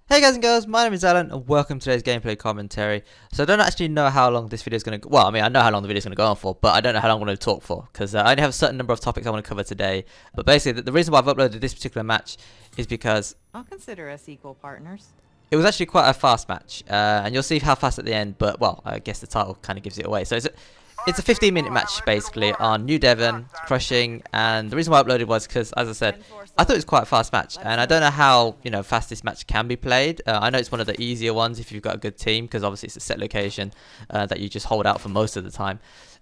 Hey guys and girls, my name is Alan and welcome to today's gameplay commentary. So I don't actually know how long this video is going to go. Well, I mean, I know how long the video is going to go on for, but I don't know how long I'm going to talk for because I only have a certain number of topics I want to cover today. But basically, the reason why I've uploaded this particular match is because I'll consider us equal partners. it was actually quite a fast match, and you'll see how fast at the end. But well, I guess the title kind of gives it away. So it's a 15-minute match basically on New Devon, crushing, and the reason why I uploaded was because, as I said, I thought it was quite a fast match, and I don't know how fast this match can be played. I know it's one of the easier ones if you've got a good team, because obviously it's a set location that you just hold out for most of the time.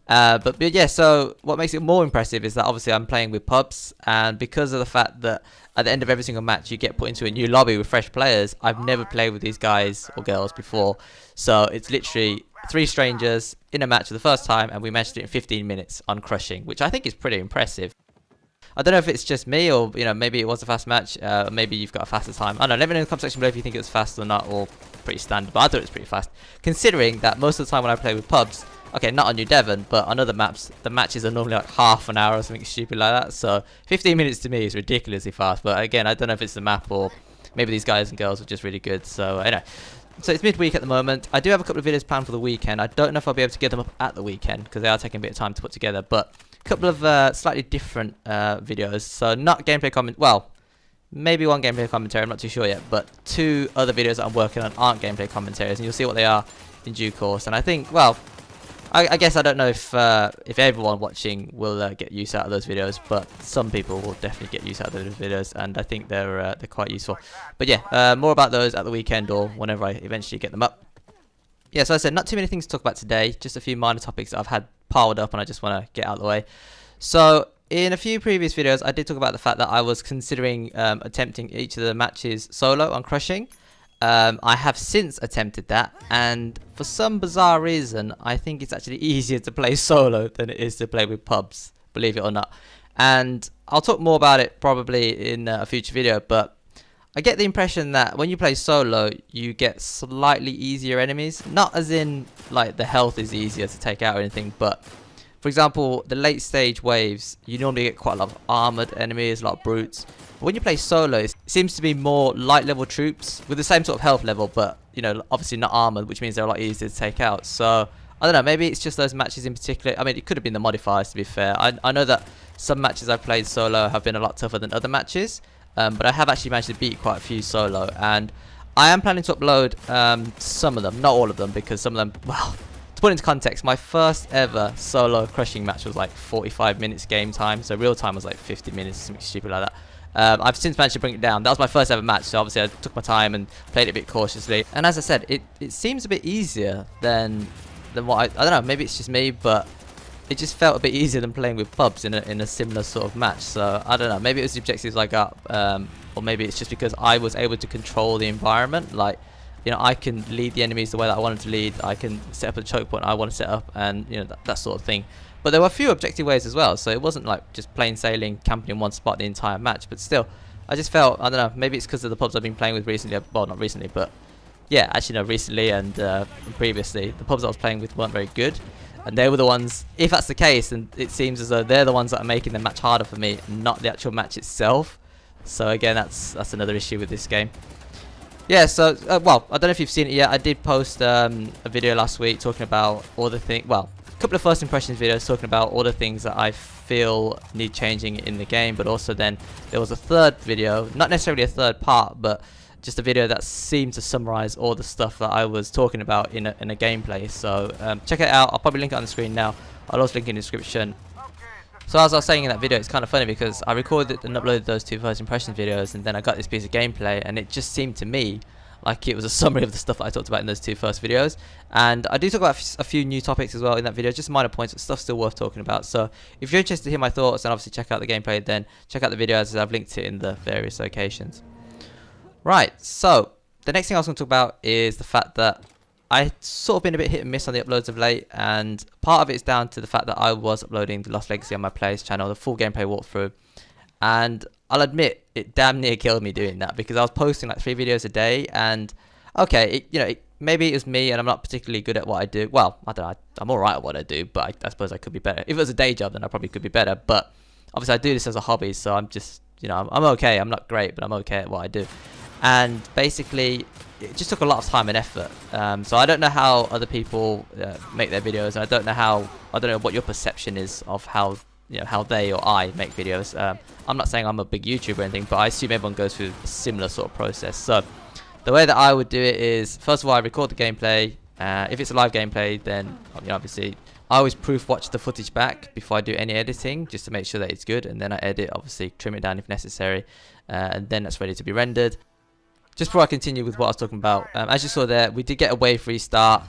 But yeah, so what makes it more impressive is that obviously I'm playing with pubs, and because of the fact that at the end of every single match you get put into a new lobby with fresh players, I've never played with these guys or girls before, so it's literally 3 strangers in a match for the first time, and we managed to do it in 15 minutes on crushing, which I think is pretty impressive. I don't know if it's just me or maybe it was a fast match, maybe you've got a faster time. I don't know, let me know in the comment section below if you think it was fast or not, or pretty standard, but I thought it was pretty fast, considering that most of the time when I play with pubs, okay, not on New Devon, but on other maps, the matches are normally like half an hour or something stupid like that, so 15 minutes to me is ridiculously fast. But again, I don't know if it's the map or maybe these guys and girls are just really good. So anyway, so it's midweek at the moment. I do have a couple of videos planned for the weekend. I don't know if I'll be able to get them up at the weekend because they are taking a bit of time to put together, but a couple of slightly different videos. So not gameplay comment, well, maybe one gameplay commentary, I'm not too sure yet, but 2 other videos that I'm working on aren't gameplay commentaries, and you'll see what they are in due course. And I think, well, I guess I don't know if everyone watching will get use out of those videos, but some people will definitely get use out of those videos, and I think they're quite useful. But yeah, more about those at the weekend or whenever I eventually get them up. Yeah, so I said not too many things to talk about today, just a few minor topics that I've had piled up and I just want to get out of the way. So in a few previous videos, I did talk about the fact that I was considering attempting each of the matches solo on crushing. I have since attempted that, and for some bizarre reason, I think it's actually easier to play solo than it is to play with pubs, believe it or not. And I'll talk more about it probably in a future video, but I get the impression that when you play solo, you get slightly easier enemies. Not as in, like, the health is easier to take out or anything, but for example, the late stage waves, you normally get quite a lot of armored enemies, a lot of brutes. But when you play solo, it seems to be more light level troops with the same sort of health level, but obviously not armored, which means they're a lot easier to take out. So I don't know, maybe it's just those matches in particular. I mean, it could have been the modifiers, to be fair. I know that some matches I've played solo have been a lot tougher than other matches, but I have actually managed to beat quite a few solo, and I am planning to upload some of them, not all of them, because some of them, well, to put into context, my first ever solo crushing match was like 45 minutes game time, so real time was like 50 minutes, something stupid like that. I've since managed to bring it down. That was my first ever match, so obviously I took my time and played it a bit cautiously. And as I said, it seems a bit easier than what I don't know, maybe it's just me, but it just felt a bit easier than playing with pubs in a similar sort of match. So I don't know, maybe it was the objectives I got, or maybe it's just because I was able to control the environment. Like, I can lead the enemies the way that I wanted to lead. I can set up a choke point I want to set up, and that sort of thing. But there were a few objective ways as well, so it wasn't like just plain sailing, camping in one spot the entire match. But still, I just felt, I don't know, maybe it's because of the pubs I've been playing with recently. Well, not recently, but yeah, actually no, recently and previously, the pubs I was playing with weren't very good. And they were the ones, if that's the case, then it seems as though they're the ones that are making the match harder for me, not the actual match itself. So again, that's another issue with this game. Yeah, so, well, I don't know if you've seen it yet. I did post a video last week talking about all the things, well, a couple of first impressions videos talking about all the things that I feel need changing in the game, but also then there was a third video, not necessarily a third part, but just a video that seemed to summarize all the stuff that I was talking about in a gameplay. So check it out. I'll probably link it on the screen now. I'll also link it in the description. So as I was saying in that video, it's kind of funny because I recorded and uploaded those 2 first impressions videos, and then I got this piece of gameplay, and it just seemed to me like it was a summary of the stuff that I talked about in those 2 first videos. And I do talk about a few new topics as well in that video, just minor points, but stuff still worth talking about. So if you're interested to hear my thoughts and obviously check out the gameplay, then check out the video as I've linked it in the various locations. Right, so the next thing I was going to talk about is the fact that I sort of been a bit hit and miss on the uploads of late, and part of it is down to the fact that I was uploading The Lost Legacy on my Players channel, the full gameplay walkthrough, and I'll admit it damn near killed me doing that because I was posting like 3 videos a day, and okay, maybe it was me and I'm not particularly good at what I do. Well, I don't know, I'm alright at what I do, but I suppose I could be better. If it was a day job, then I probably could be better, but obviously I do this as a hobby, so I'm just, I'm okay. I'm not great, but I'm okay at what I do. and basically it just took a lot of time and effort. So I don't know how other people make their videos, and I don't know what your perception is of how how they or I make videos. I'm not saying I'm a big YouTuber or anything, but I assume everyone goes through a similar sort of process. So the way that I would do it is, first of all, I record the gameplay. If it's a live gameplay, then obviously I always proof watch the footage back before I do any editing, just to make sure that it's good, and then I edit, obviously trim it down if necessary, and then that's ready to be rendered. Just before I continue with what I was talking about, as you saw there, we did get a wave restart.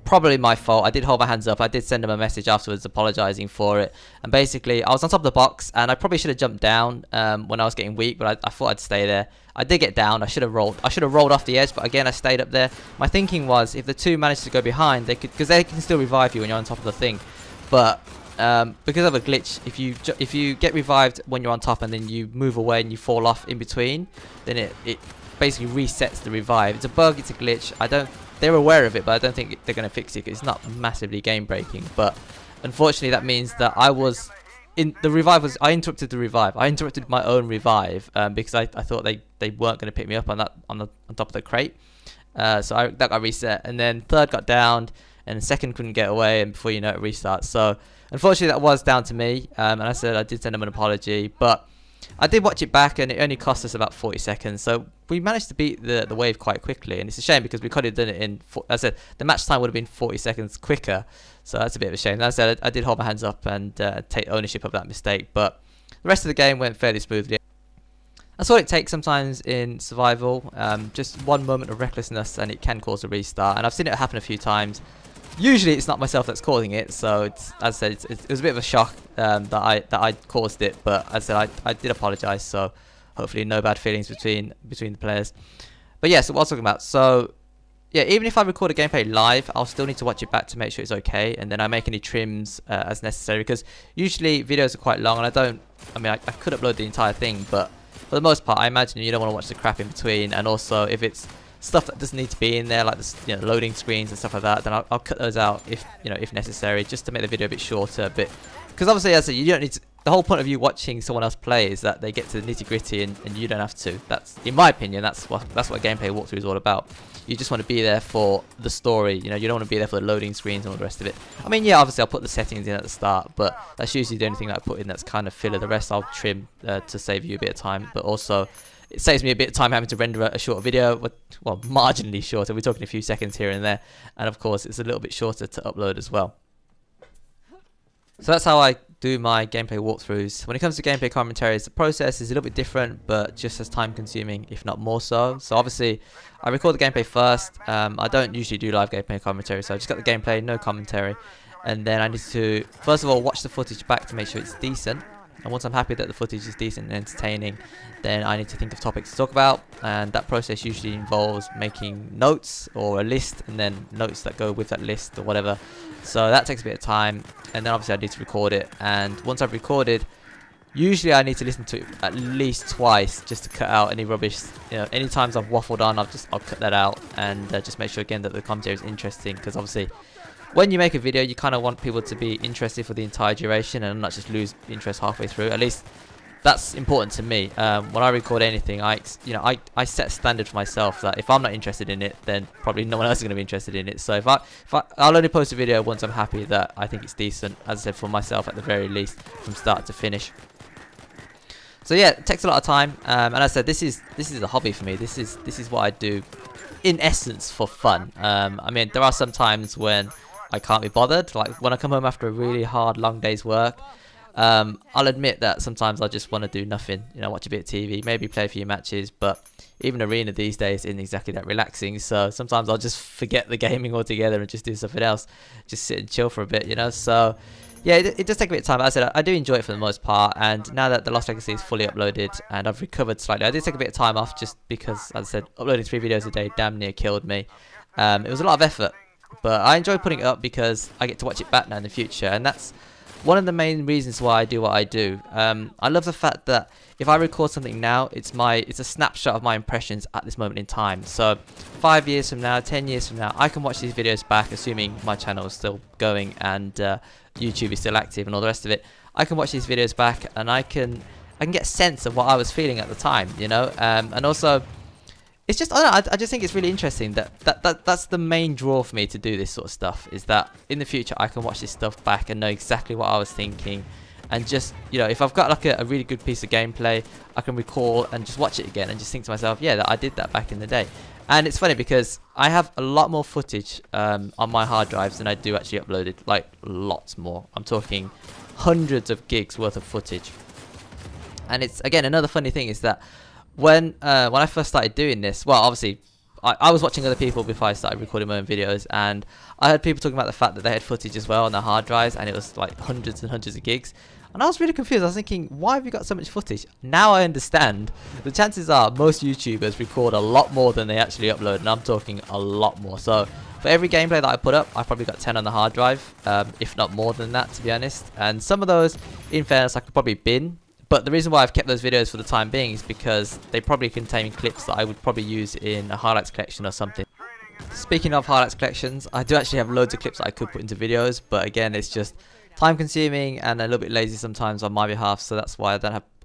Probably my fault. I did hold my hands up. I did send him a message afterwards apologizing for it. And basically, I was on top of the box, and I probably should have jumped down when I was getting weak, but I thought I'd stay there. I did get down. I should have rolled off the edge, but again, I stayed up there. My thinking was, if the two managed to go behind, they could, because they can still revive you when you're on top of the thing. But because of a glitch, if you get revived when you're on top and then you move away and you fall off in between, then it basically resets the revive. It's a bug. It's a glitch. They're aware of it, but I don't think they're going to fix it. It's not massively game breaking, but unfortunately that means that I interrupted the revive. I interrupted my own revive because I thought they weren't going to pick me up on top of the crate. So that got reset, and then third got downed, and second couldn't get away, and before you know it restarts. So unfortunately that was down to me, and I said I did send them an apology, but I did watch it back, and it only cost us about 40 seconds. So we managed to beat the wave quite quickly, and it's a shame because we could have done it in. I said the match time would have been 40 seconds quicker, so that's a bit of a shame. As I said, I did hold my hands up and take ownership of that mistake, but the rest of the game went fairly smoothly. That's all it takes sometimes in survival. Just one moment of recklessness, and it can cause a restart. And I've seen it happen a few times. Usually it's not myself that's causing it, so as I said, it was a bit of a shock that I caused it, but as I said, I did apologise, so hopefully no bad feelings between the players. But yeah, so what I was talking about, so yeah, even if I record a gameplay live, I'll still need to watch it back to make sure it's okay, and then I make any trims as necessary, because usually videos are quite long, and I could upload the entire thing, but for the most part, I imagine you don't want to watch the crap in between, and also if it's stuff that doesn't need to be in there, like the loading screens and stuff like that, then I'll cut those out if necessary, just to make the video a bit shorter. Because obviously, as I said, you don't need to. The whole point of you watching someone else play is that they get to the nitty gritty, and you don't have to. That's, in my opinion, that's what a gameplay walkthrough is all about. You just want to be there for the story. You don't want to be there for the loading screens and all the rest of it. I mean, yeah, obviously I'll put the settings in at the start, but that's usually the only thing that I put in that's kind of filler. The rest I'll trim to save you a bit of time, but also it saves me a bit of time having to render a short video, well, marginally shorter. We're talking a few seconds here and there, and of course it's a little bit shorter to upload as well. So that's how I do my gameplay walkthroughs. When it comes to gameplay commentaries, the process is a little bit different, but just as time consuming, if not more so. So obviously I record the gameplay first. I don't usually do live gameplay commentary, so I just got the gameplay, no commentary, and then I need to first of all watch the footage back to make sure it's decent. And once I'm happy that the footage is decent and entertaining, then I need to think of topics to talk about, and that process usually involves making notes or a list, and then notes that go with that list or whatever. So that takes a bit of time, and then obviously I need to record it, and once I've recorded, usually I need to listen to it at least twice just to cut out any rubbish. Any times I've waffled on, I'll cut that out, and just make sure again that the commentary is interesting, because obviously when you make a video, you kind of want people to be interested for the entire duration and not just lose interest halfway through. At least that's important to me. When I record anything, I set a standard for myself that if I'm not interested in it, then probably no one else is going to be interested in it. So I'll only post a video once I'm happy that I think it's decent, as I said, for myself at the very least, from start to finish. So yeah, it takes a lot of time, and as I said, this is a hobby for me. This is what I do, in essence, for fun. I mean, there are some times when I can't be bothered, like when I come home after a really hard, long day's work. I'll admit that sometimes I just want to do nothing, watch a bit of TV, maybe play a few matches, but even Arena these days isn't exactly that relaxing, so sometimes I'll just forget the gaming altogether and just do something else, just sit and chill for a bit, so yeah, it does take a bit of time. As I said, I do enjoy it for the most part, and now that the Lost Legacy is fully uploaded and I've recovered slightly, I did take a bit of time off just because, as I said, uploading 3 videos a day damn near killed me. It was a lot of effort, but I enjoy putting it up because I get to watch it back now in the future, and that's one of the main reasons why I do what I do. I love the fact that if I record something now, it's a snapshot of my impressions at this moment in time. So 5 years from now, 10 years from now, I can watch these videos back, assuming my channel is still going and YouTube is still active and all the rest of it. I can watch these videos back, and I can get a sense of what I was feeling at the time, and also it's just, I don't know, I just think it's really interesting that's the main draw for me to do this sort of stuff, is that in the future I can watch this stuff back and know exactly what I was thinking, and just, you know, if I've got like a really good piece of gameplay, I can recall and just watch it again and just think to myself, yeah, that I did that back in the day. And it's funny because I have a lot more footage on my hard drives than I do actually uploaded, like lots more. I'm talking hundreds of gigs worth of footage. And it's, again, another funny thing is that when I first started doing this, well, obviously I was watching other people before I started recording my own videos, and I heard people talking about the fact that they had footage as well on their hard drives, and it was like hundreds and hundreds of gigs. And I was really confused. I was thinking, why have you got so much footage? Now I understand. The chances are most YouTubers record a lot more than they actually upload, and I'm talking a lot more. So for every gameplay that I put up, I've probably got 10 on the hard drive, if not more than that, to be honest. And some of those, in fairness, I could probably bin. But the reason why I've kept those videos for the time being is because they probably contain clips that I would probably use in a highlights collection or something. Speaking of highlights collections, I do actually have loads of clips that I could put into videos, but again, it's just time consuming and a little bit lazy sometimes on my behalf, so that's why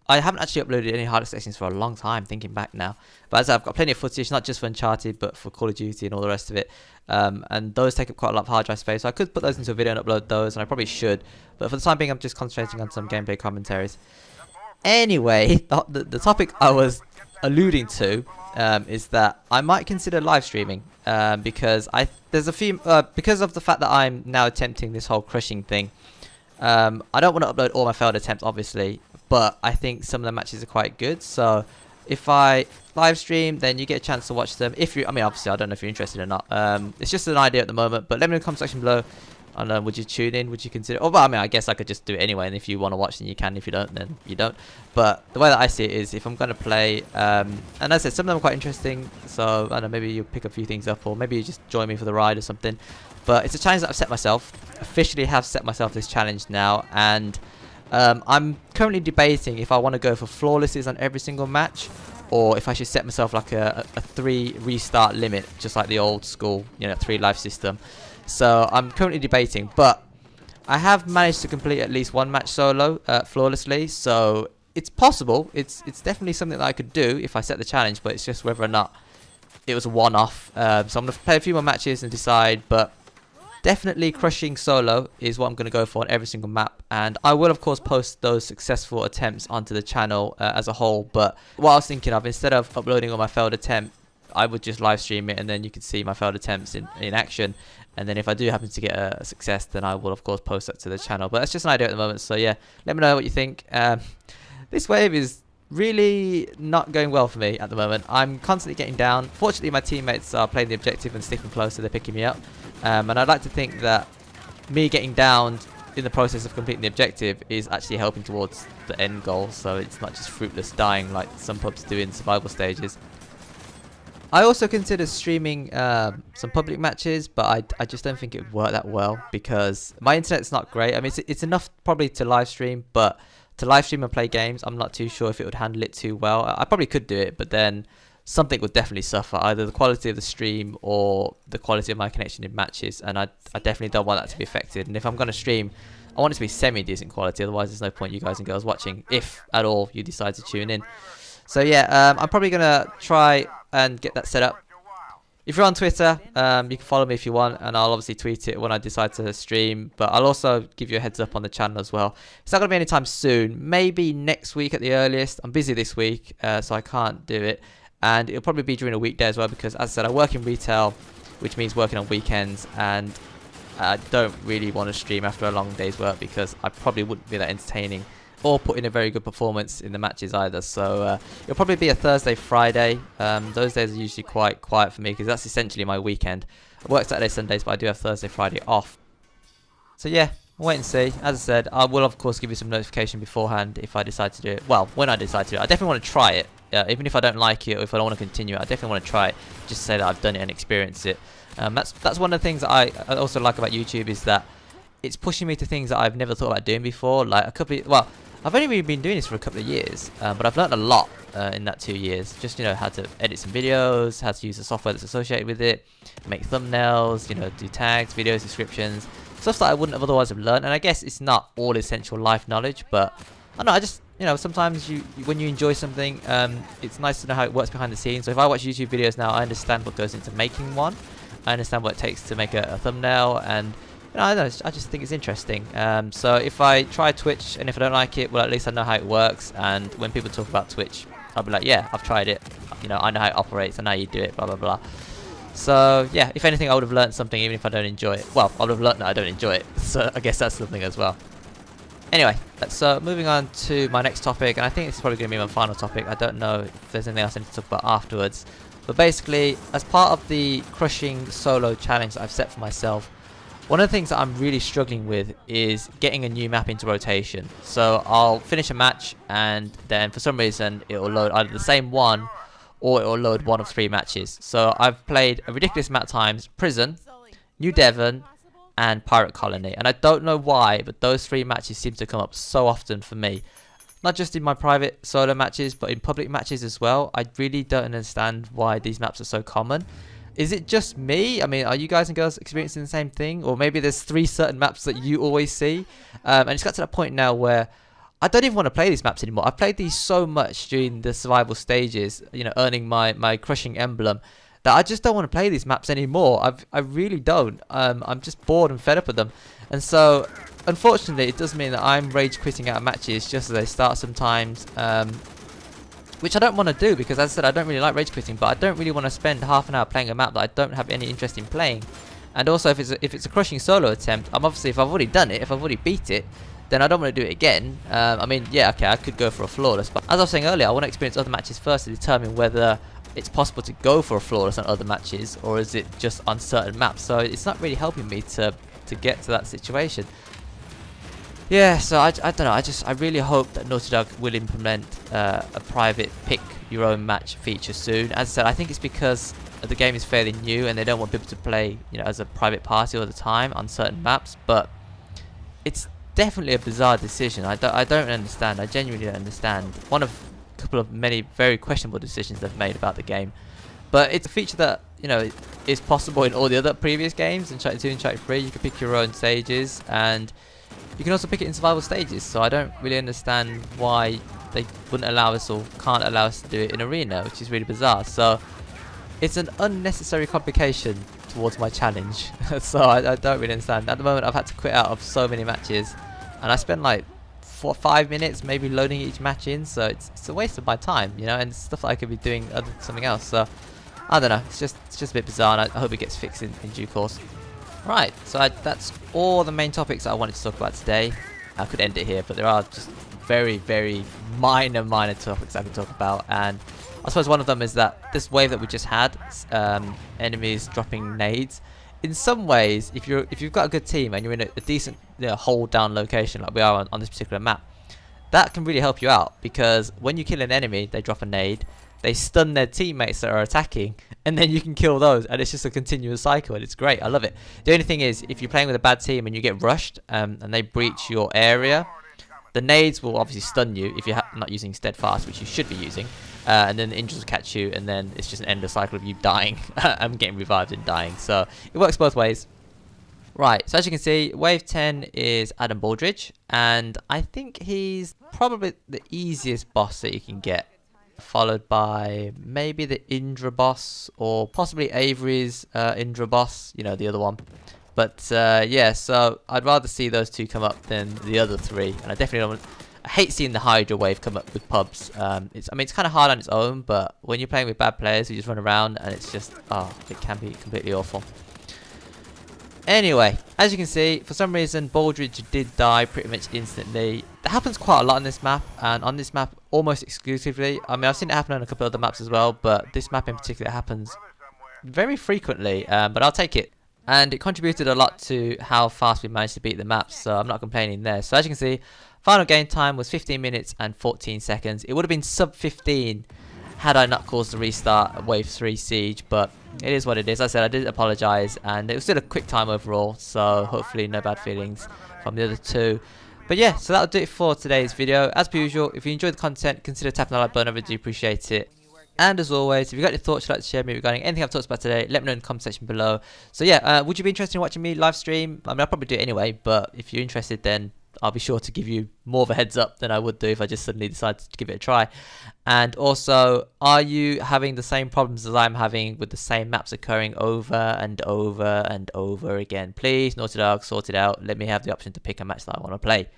I haven't actually uploaded any highlights collections for a long time, thinking back now. But as I've got plenty of footage, not just for Uncharted, but for Call of Duty and all the rest of it. And those take up quite a lot of hard drive space, so I could put those into a video and upload those, and I probably should. But for the time being, I'm just concentrating on some gameplay commentaries. Anyway, the topic I was alluding to is that I might consider live streaming, because there's a few because of the fact that I'm now attempting this whole crushing thing. I don't want to upload all my failed attempts, obviously, but I think some of the matches are quite good. So if I live stream, then you get a chance to watch them. If you, I mean, obviously, I don't know if you're interested or not. It's just an idea at the moment. But let me know in the comment section below. I don't know, would you tune in? Would you consider? Oh, well, I mean, I guess I could just do it anyway. And if you want to watch, then you can. If you don't, then you don't. But the way that I see it is, if I'm going to play, and as I said, some of them are quite interesting. So I don't know, maybe you pick a few things up, or maybe you just join me for the ride or something. But it's a challenge that I've set myself. Officially have set myself this challenge now, and I'm currently debating if I want to go for flawlesses on every single match, or if I should set myself like a 3 restart limit, just like the old school, you know, 3 life system. So I'm currently debating, but I have managed to complete at least one match solo flawlessly, so it's possible. It's definitely something that I could do if I set the challenge, but it's just whether or not it was a one-off. So I'm going to play a few more matches and decide, but definitely crushing solo is what I'm going to go for on every single map, and I will of course post those successful attempts onto the channel as a whole. But what I was thinking of, instead of uploading all my failed attempt, I would just live stream it, and then you can see my failed attempts in action. And then if I do happen to get a success, then I will of course post that to the channel. But that's just an idea at the moment, so yeah, let me know what you think. This wave is really not going well for me at the moment. I'm constantly getting down. Fortunately, my teammates are playing the objective and sticking close, so they're picking me up. And I'd like to think that me getting down in the process of completing the objective is actually helping towards the end goal, so it's not just fruitless dying like some pubs do in survival stages. I also considered streaming some public matches, but I just don't think it would work that well because my internet's not great. I mean, it's enough probably to live stream, but to live stream and play games, I'm not too sure if it would handle it too well. I probably could do it, but then something would definitely suffer, either the quality of the stream or the quality of my connection in matches, and I definitely don't want that to be affected. And if I'm going to stream, I want it to be semi-decent quality, otherwise there's no point you guys and girls watching, if at all you decide to tune in. So yeah, I'm probably going to try and get that set up. If you're on Twitter, you can follow me if you want, and I'll obviously tweet it when I decide to stream, but I'll also give you a heads up on the channel as well. It's not going to be anytime soon, maybe next week at the earliest. I'm busy this week, so I can't do it, and it'll probably be during a weekday as well, because as I said, I work in retail, which means working on weekends, and I don't really want to stream after a long day's work because I probably wouldn't be that entertaining or put in a very good performance in the matches either. So it'll probably be a Thursday, Friday. Those days are usually quite quiet for me because that's essentially my weekend. I work Saturday, Sundays, but I do have Thursday, Friday off. So yeah, wait and see. As I said, I will of course give you some notification beforehand if I decide to do it. Well, when I decide to do it. I definitely want to try it. Even if I don't like it or if I don't want to continue it, I definitely want to try it just to say that I've done it and experienced it. That's one of the things that I also like about YouTube, is that it's pushing me to things that I've never thought about doing before. Like I've only really been doing this for a couple of years, but I've learned a lot in that 2 years. Just, you know, how to edit some videos, how to use the software that's associated with it, make thumbnails, you know, do tags, videos, descriptions, stuff that I wouldn't have otherwise have learned. And I guess it's not all essential life knowledge, but I don't know, you know, sometimes when you enjoy something, it's nice to know how it works behind the scenes. So if I watch YouTube videos now, I understand what goes into making one. I understand what it takes to make a thumbnail, and you know, I just think it's interesting. So if I try Twitch and if I don't like it, well, at least I know how it works. And when people talk about Twitch, I'll be like, yeah, I've tried it. You know, I know how it operates. I know how you do it. Blah blah blah. So yeah, if anything, I would have learned something, even if I don't enjoy it. Well, I would have learned that I don't enjoy it. So I guess that's something as well. Anyway, so moving on to my next topic, and I think it's probably going to be my final topic. I don't know if there's anything else I need to talk about afterwards. But basically, as part of the crushing solo challenge that I've set for myself, one of the things that I'm really struggling with is getting a new map into rotation. So I'll finish a match, and then for some reason it will load either the same one, or it will load one of 3 matches. So I've played a ridiculous amount of times Prison, New Devon, and Pirate Colony, and I don't know why, but those 3 matches seem to come up so often for me. Not just in my private solo matches, but in public matches as well. I really don't understand why these maps are so common. Is it just me? I mean, are you guys and girls experiencing the same thing? Or maybe there's 3 certain maps that you always see? And it's got to that point now where I don't even want to play these maps anymore. I've played these so much during the survival stages, you know, earning my crushing emblem, that I just don't want to play these maps anymore. I really don't. I'm just bored and fed up with them. And so, unfortunately, it does mean that I'm rage quitting out of matches just as they start sometimes. Which I don't want to do, because as I said, I don't really like rage quitting, but I don't really want to spend half an hour playing a map that I don't have any interest in playing. And also, if it's a crushing solo attempt, if I've already done it, if I've already beat it, then I don't want to do it again. I mean, yeah, okay, I could go for a flawless, but as I was saying earlier, I want to experience other matches first to determine whether it's possible to go for a flawless on other matches, or is it just on certain maps. So it's not really helping me to get to that situation. Yeah, so I don't know, I really hope that Naughty Dog will implement a private pick your own match feature soon. As I said, I think it's because the game is fairly new and they don't want people to play, you know, as a private party all the time on certain maps, but it's definitely a bizarre decision. I don't understand. I genuinely don't understand. One of a couple of many very questionable decisions they've made about the game. But it's a feature that, you know, is possible in all the other previous games. In Uncharted 2 and Uncharted 3, you can pick your own stages, and you can also pick it in survival stages. So I don't really understand why they wouldn't allow us, or can't allow us to do it in arena, which is really bizarre. So it's an unnecessary complication towards my challenge. So I don't really understand. At the moment, I've had to quit out of so many matches, and I spend like 4 or 5 minutes maybe loading each match in, so it's a waste of my time, you know, and stuff that I could be doing something else. So I don't know, it's just a bit bizarre, and I hope it gets fixed in due course. Right, so that's all the main topics that I wanted to talk about today. I could end it here, but there are just very, very minor topics I can talk about, and I suppose one of them is that this wave that we just had, enemies dropping nades. In some ways, if you've got a good team and you're in a decent, you know, hold down location like we are on this particular map, that can really help you out, because when you kill an enemy, they drop a nade, they stun their teammates that are attacking, and then you can kill those, and it's just a continuous cycle, and it's great. I love it. The only thing is, if you're playing with a bad team and you get rushed and they breach your area, the nades will obviously stun you if you're not using steadfast, which you should be using, and then the injuries will catch you, and then it's just an endless cycle of you dying and getting revived and dying. So it works both ways. Right, so as you can see, wave 10 is Adam Baldridge, and I think he's probably the easiest boss that you can get, followed by maybe the Indra boss, or possibly Avery's Indra boss, you know, the other one. But yeah, so I'd rather see those 2 come up than the other 3, and I definitely don't want. I hate seeing the Hydra wave come up with pubs. I mean, it's kind of hard on its own, but when you're playing with bad players who just run around, and it's just, it can be completely awful. Anyway, as you can see, for some reason, Baldridge did die pretty much instantly. That happens quite a lot on this map, and on this map almost exclusively. I mean, I've seen it happen on a couple of other maps as well, but this map in particular happens very frequently, but I'll take it. And it contributed a lot to how fast we managed to beat the maps, so I'm not complaining there. So as you can see, final game time was 15 minutes and 14 seconds. It would have been sub 15 had I not caused the restart of Wave 3 Siege, but it is what it is. As I said, I did apologise, and it was still a quick time overall, so hopefully no bad feelings from the other 2. But yeah, so that'll do it for today's video. As per usual, if you enjoyed the content, consider tapping the like button. I really do appreciate it. And as always, if you've got any thoughts you'd like to share with me regarding anything I've talked about today, let me know in the comment section below. So yeah, would you be interested in watching me live stream? I mean, I'll probably do it anyway, but if you're interested, then I'll be sure to give you more of a heads up than I would do if I just suddenly decided to give it a try. And also, are you having the same problems as I'm having with the same maps occurring over and over and over again? Please, Naughty Dog, sort it out. Let me have the option to pick a match that I want to play.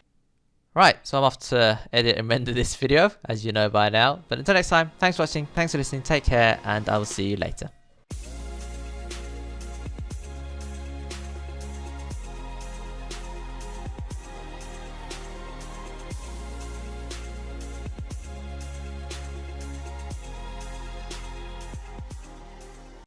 Right, so I'm off to edit and render this video, as you know by now. But until next time, thanks for watching, thanks for listening, take care, and I will see you later.